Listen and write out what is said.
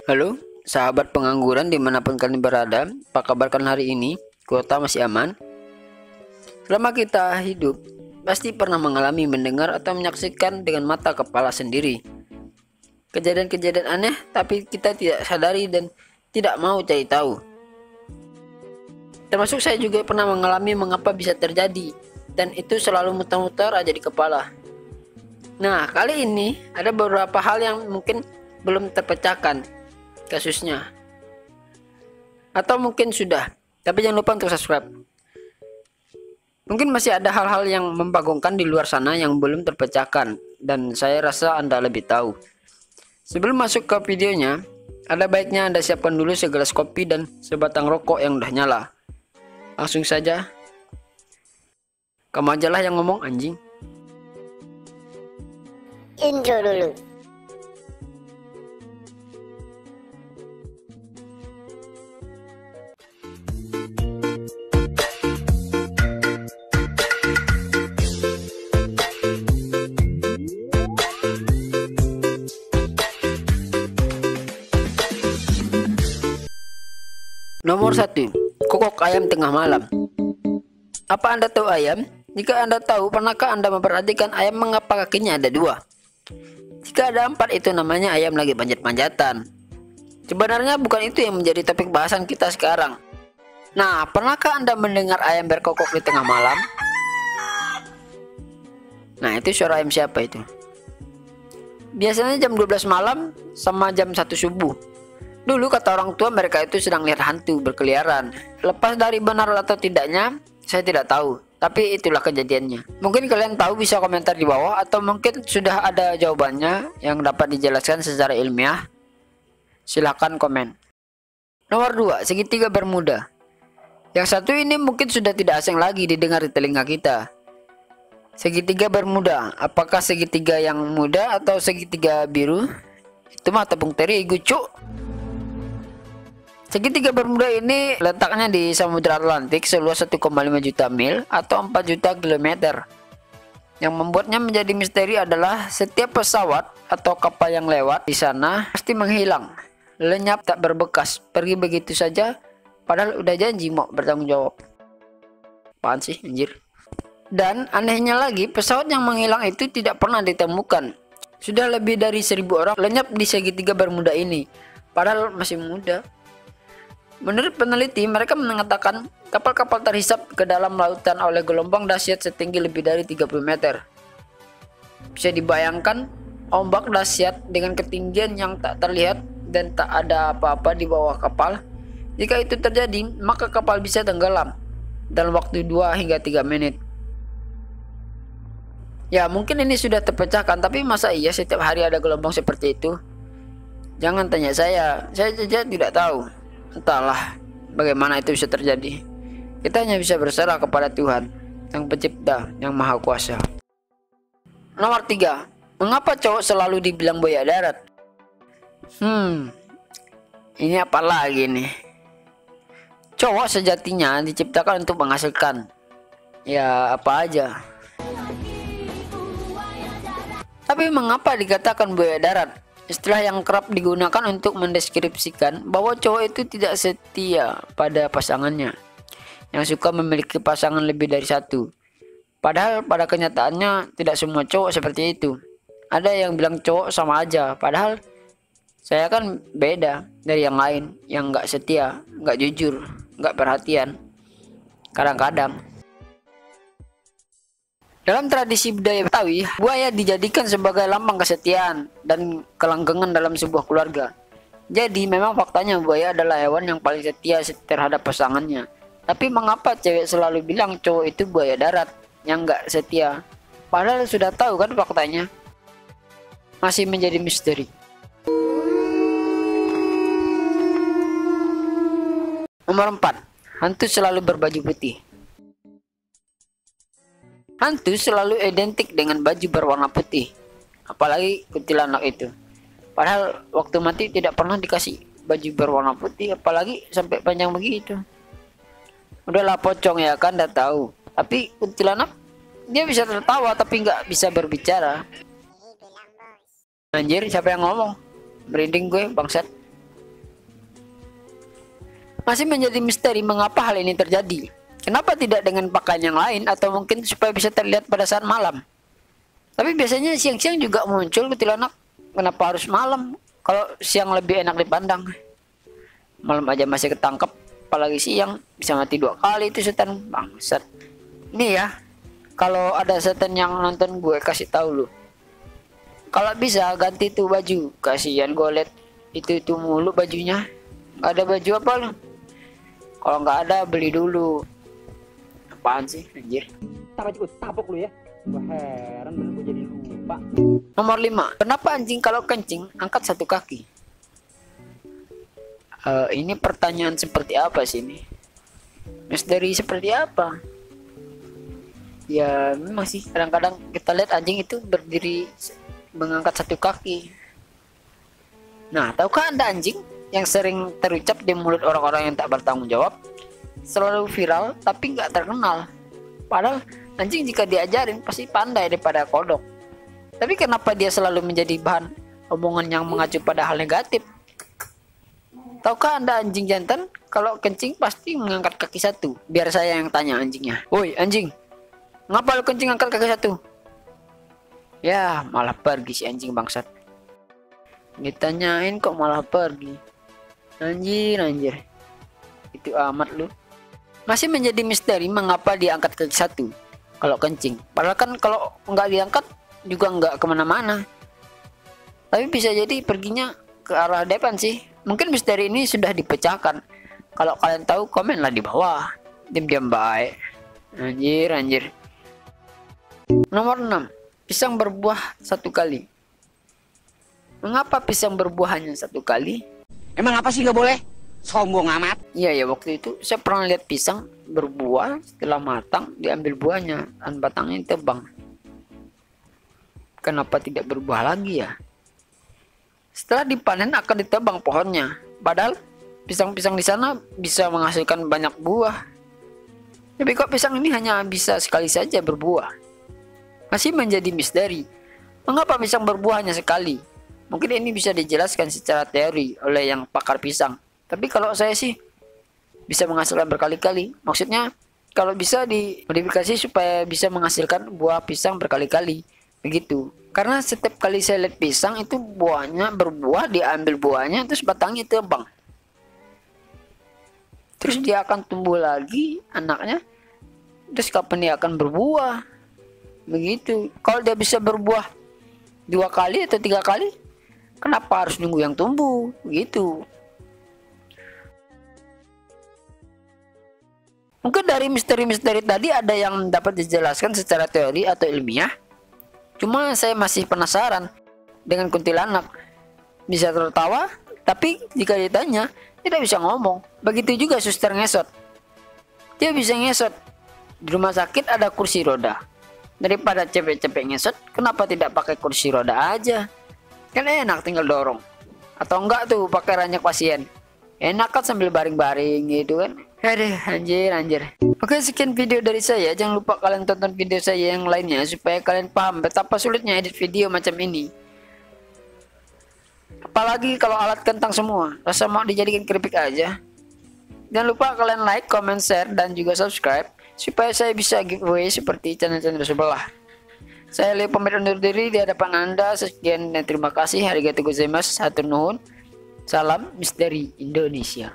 Halo, sahabat pengangguran dimanapun kalian berada, apa kabar kalian hari ini? Kuota masih aman? Selama kita hidup, pasti pernah mengalami, mendengar, atau menyaksikan dengan mata kepala sendiri kejadian-kejadian aneh, tapi kita tidak sadari dan tidak mau cari tahu. Termasuk saya juga pernah mengalami mengapa bisa terjadi, dan itu selalu muter-muter aja di kepala. Nah, kali ini ada beberapa hal yang mungkin belum terpecahkan kasusnya, atau mungkin sudah, tapi jangan lupa untuk subscribe. Mungkin masih ada hal-hal yang membagongkan di luar sana yang belum terpecahkan, dan saya rasa Anda lebih tahu. Sebelum masuk ke videonya, ada baiknya Anda siapkan dulu segelas kopi dan sebatang rokok yang udah nyala. Langsung saja. Kamu ajalah yang ngomong, anjing. Intro dulu. Nomor 1. Kokok ayam tengah malam. Apa Anda tahu ayam? Jika Anda tahu, pernahkah Anda memperhatikan ayam mengapa kakinya ada 2? Jika ada 4, itu namanya ayam lagi panjat-panjatan. Sebenarnya bukan itu yang menjadi topik bahasan kita sekarang. Nah, pernahkah Anda mendengar ayam berkokok di tengah malam? Nah, itu suara ayam siapa itu? Biasanya jam 12 malam sama jam 1 subuh. Dulu kata orang tua mereka itu sedang lihat hantu berkeliaran. Lepas dari benar atau tidaknya, saya tidak tahu. Tapi itulah kejadiannya. Mungkin kalian tahu, bisa komentar di bawah, atau mungkin sudah ada jawabannya yang dapat dijelaskan secara ilmiah. Silahkan komen. Nomor 2. Segitiga Bermuda. Yang satu ini mungkin sudah tidak asing lagi didengar di telinga kita. Segitiga Bermuda. Apakah segitiga yang muda atau segitiga biru? Itu mah tepung terigu, cuk. Segitiga Bermuda ini letaknya di Samudra Atlantik seluas 1,5 juta mil atau 4 juta kilometer. Yang membuatnya menjadi misteri adalah setiap pesawat atau kapal yang lewat di sana pasti menghilang, lenyap tak berbekas, pergi begitu saja, padahal udah janji mau bertanggung jawab. Apaan sih anjir? Dan anehnya lagi, pesawat yang menghilang itu tidak pernah ditemukan. Sudah lebih dari 1.000 orang lenyap di segitiga Bermuda ini, padahal masih muda. Menurut peneliti, mereka mengatakan kapal-kapal terhisap ke dalam lautan oleh gelombang dahsyat setinggi lebih dari 30 meter. Bisa dibayangkan, ombak dahsyat dengan ketinggian yang tak terlihat dan tak ada apa-apa di bawah kapal. Jika itu terjadi, maka kapal bisa tenggelam dalam waktu 2 hingga 3 menit. Ya, mungkin ini sudah terpecahkan, tapi masa iya setiap hari ada gelombang seperti itu? Jangan tanya saya saja tidak tahu. Entahlah bagaimana itu bisa terjadi. Kita hanya bisa berserah kepada Tuhan, Sang Pencipta, yang Maha Kuasa. Nomor 3. Mengapa cowok selalu dibilang buaya darat? Ini apa lagi nih? Cowok sejatinya diciptakan untuk menghasilkan, ya apa aja. Tapi mengapa dikatakan buaya darat? Istilah yang kerap digunakan untuk mendeskripsikan bahwa cowok itu tidak setia pada pasangannya, yang suka memiliki pasangan lebih dari satu. Padahal pada kenyataannya tidak semua cowok seperti itu. Ada yang bilang cowok sama aja, padahal saya kan beda dari yang lain, yang nggak setia, nggak jujur, nggak perhatian. Kadang-kadang dalam tradisi budaya Betawi, buaya dijadikan sebagai lambang kesetiaan dan kelanggengan dalam sebuah keluarga. Jadi memang faktanya buaya adalah hewan yang paling setia terhadap pasangannya. Tapi mengapa cewek selalu bilang cowok itu buaya darat yang nggak setia? Padahal sudah tahu kan faktanya. Masih menjadi misteri. Nomor 4. Hantu selalu berbaju putih. Hantu selalu identik dengan baju berwarna putih, apalagi kuntilanak itu. Padahal waktu mati tidak pernah dikasih baju berwarna putih, apalagi sampai panjang begitu. Udahlah pocong ya kan, udah tahu. Tapi kuntilanak dia bisa tertawa tapi nggak bisa berbicara. Anjir, siapa yang ngomong? Merinding gue, bangsat. Masih menjadi misteri mengapa hal ini terjadi. Kenapa tidak dengan pakaian yang lain, atau mungkin supaya bisa terlihat pada saat malam. Tapi biasanya siang-siang juga muncul kuntilanak. Kenapa harus malam? Kalau siang lebih enak dipandang. Malam aja masih ketangkep, apalagi siang bisa mati 2 kali itu setan, bangsat. Nih ya, kalau ada setan yang nonton gue, kasih tahu lu. Kalau bisa ganti tuh baju, kasihan gue liat itu mulu bajunya. Gak ada baju apa lu? Kalau nggak ada beli dulu. Apaan sih anjir? Tapok lu ya. Wah, heran bener gue jadi lupa. Nomor 5. Kenapa anjing kalau kencing angkat 1 kaki? Ini pertanyaan seperti apa sih ini? Misteri seperti apa? Ya memang sih kadang-kadang kita lihat anjing itu berdiri mengangkat 1 kaki. Nah, tahukah Anda anjing yang sering terucap di mulut orang-orang yang tak bertanggung jawab selalu viral tapi nggak terkenal? Padahal anjing jika diajarin pasti pandai daripada kodok. Tapi kenapa dia selalu menjadi bahan omongan yang mengacu pada hal negatif? Tahukah Anda anjing jantan kalau kencing pasti mengangkat kaki 1? Biar saya yang tanya anjingnya. Woi anjing, ngapa lu kencing angkat kaki 1? Ya malah pergi si anjing bangsat. Ditanyain kok malah pergi. Anjir. Itu amat lu. Masih menjadi misteri mengapa dia angkat kaki 1 kalau kencing. Padahal kan kalau nggak diangkat juga nggak kemana-mana. Tapi bisa jadi perginya ke arah depan sih. Mungkin misteri ini sudah dipecahkan. Kalau kalian tahu komenlah di bawah. Diam-diam baik. Anjir. Nomor 6. Pisang berbuah 1 kali. Mengapa pisang berbuah hanya 1 kali? Emang apa sih nggak boleh? Sombong amat. Iya ya, waktu itu saya pernah lihat pisang berbuah, setelah matang diambil buahnya dan batangnya ditebang. Kenapa tidak berbuah lagi ya? Setelah dipanen akan ditebang pohonnya. Padahal pisang-pisang di sana bisa menghasilkan banyak buah. Tapi kok pisang ini hanya bisa sekali saja berbuah? Masih menjadi misteri. Mengapa pisang berbuah hanya sekali? Mungkin ini bisa dijelaskan secara teori oleh yang pakar pisang. Tapi kalau saya sih bisa menghasilkan berkali-kali. Maksudnya kalau bisa dimodifikasi supaya bisa menghasilkan buah pisang berkali-kali. Begitu. Karena setiap kali saya lihat pisang itu buahnya berbuah, diambil buahnya terus batangnya tebang. Terus dia akan tumbuh lagi anaknya. Terus kapan dia akan berbuah? Begitu. Kalau dia bisa berbuah 2 kali atau 3 kali, kenapa harus nunggu yang tumbuh? Begitu. Mungkin dari misteri-misteri tadi ada yang dapat dijelaskan secara teori atau ilmiah. Cuma saya masih penasaran dengan kuntilanak. Bisa tertawa, tapi jika ditanya tidak bisa ngomong. Begitu juga suster ngesot. Dia bisa ngesot. Di rumah sakit ada kursi roda. Daripada cepet-cepet ngesot, kenapa tidak pakai kursi roda aja? Kan enak tinggal dorong. Atau enggak tuh pakai ranjang pasien. Enak kan sambil baring-baring gitu kan. Aduh, anjir. Oke, sekian video dari saya. Jangan lupa kalian tonton video saya yang lainnya supaya kalian paham betapa sulitnya edit video macam ini. Apalagi kalau alat kentang semua. Rasa mau dijadikan keripik aja. Jangan lupa kalian like, comment, share, dan juga subscribe supaya saya bisa giveaway seperti channel-channel sebelah. Saya Leo pamit undur diri di hadapan Anda. Sekian dan terima kasih. Arigatou gozaimasu. Hatur nuhun. Salam misteri Indonesia.